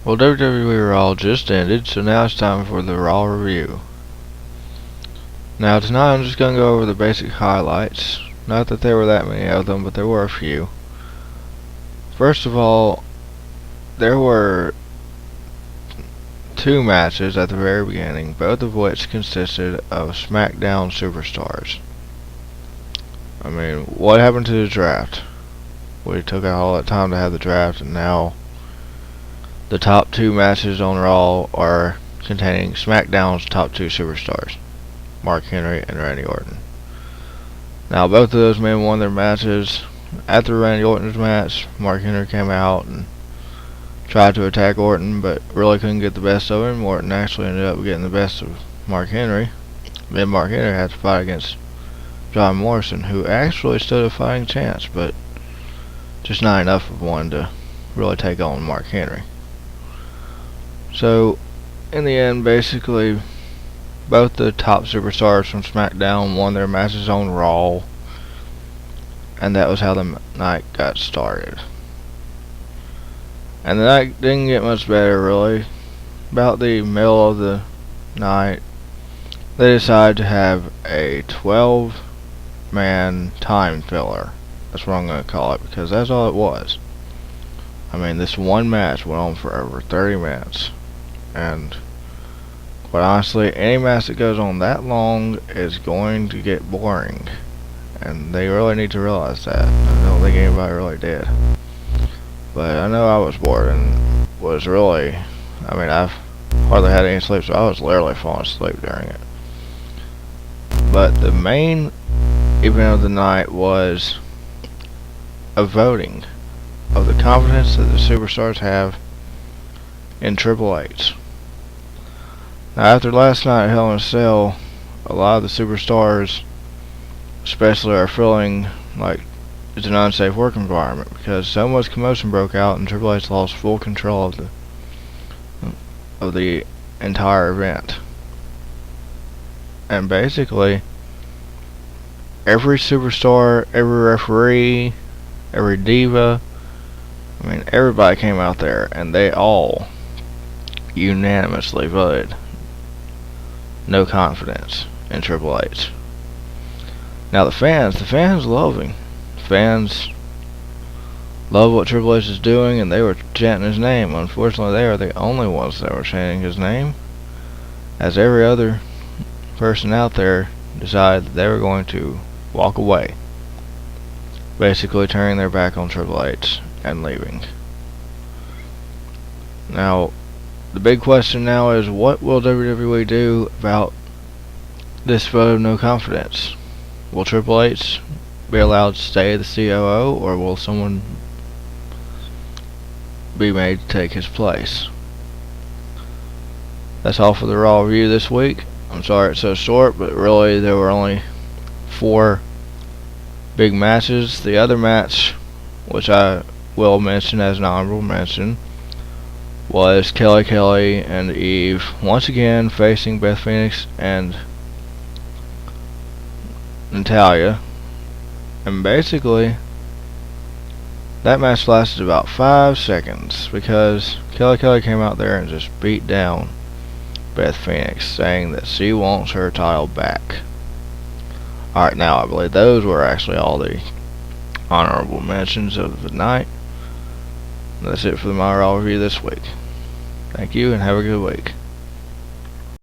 Well, WWE Raw just ended, so now it's time for the Raw review. Now tonight I'm just going to go over the basic highlights. Not that there were that many of them, but there were a few. First of all, there were two matches at the very beginning, both of which consisted of SmackDown superstars. I mean, what happened to the draft? We took out all that time to have the draft, and now the top two matches on Raw are containing SmackDown's top two superstars, Mark Henry and Randy Orton. Now, both of those men won their matches. After Randy Orton's match, Mark Henry came out and tried to attack Orton, but really couldn't get the best of him. Orton actually ended up getting the best of Mark Henry. Then Mark Henry had to fight against John Morrison, who actually stood a fighting chance, but just not enough of one to really take on Mark Henry. So, in the end, basically, both the top superstars from SmackDown won their matches on Raw, and that was how the night got started. And the night didn't get much better, really. About the middle of the night, they decided to have a 12-man time filler. That's what I'm going to call it, because that's all it was. I mean, this one match went on for over 30 minutes. And quite honestly, any match that goes on that long is going to get boring. And they really need to realize that. I don't think anybody really did. But I know I was bored and was really, I've hardly had any sleep, so I was literally falling asleep during it. But the main event of the night was a voting of the confidence that the superstars have in Triple H. Now, after last night at Hell in a Cell, a lot of the superstars especially are feeling like it's an unsafe work environment because so much commotion broke out and Triple H lost full control of the entire event. And basically, every superstar, every referee, every diva, everybody came out there and they all unanimously voted no confidence in Triple H. Now the fans love him. Fans love what Triple H is doing, and they were chanting his name. Unfortunately, they are the only ones that were chanting his name, as every other person out there decided that they were going to walk away, basically turning their back on Triple H and leaving. Now, the big question now is, what will WWE do about this vote of no confidence? Will Triple H be allowed to stay the COO, or will someone be made to take his place? That's all for the Raw review this week. I'm sorry it's so short, but really there were only 4 big matches. The other match, which I will mention as an honorable mention, was Kelly and Eve once again facing Beth Phoenix and Natalya. And basically, that match lasted about 5 seconds because Kelly came out there and just beat down Beth Phoenix, saying that she wants her title back. Alright, now I believe those were actually all the honorable mentions of the night. That's it for the My Raw review this week. Thank you and have a good week.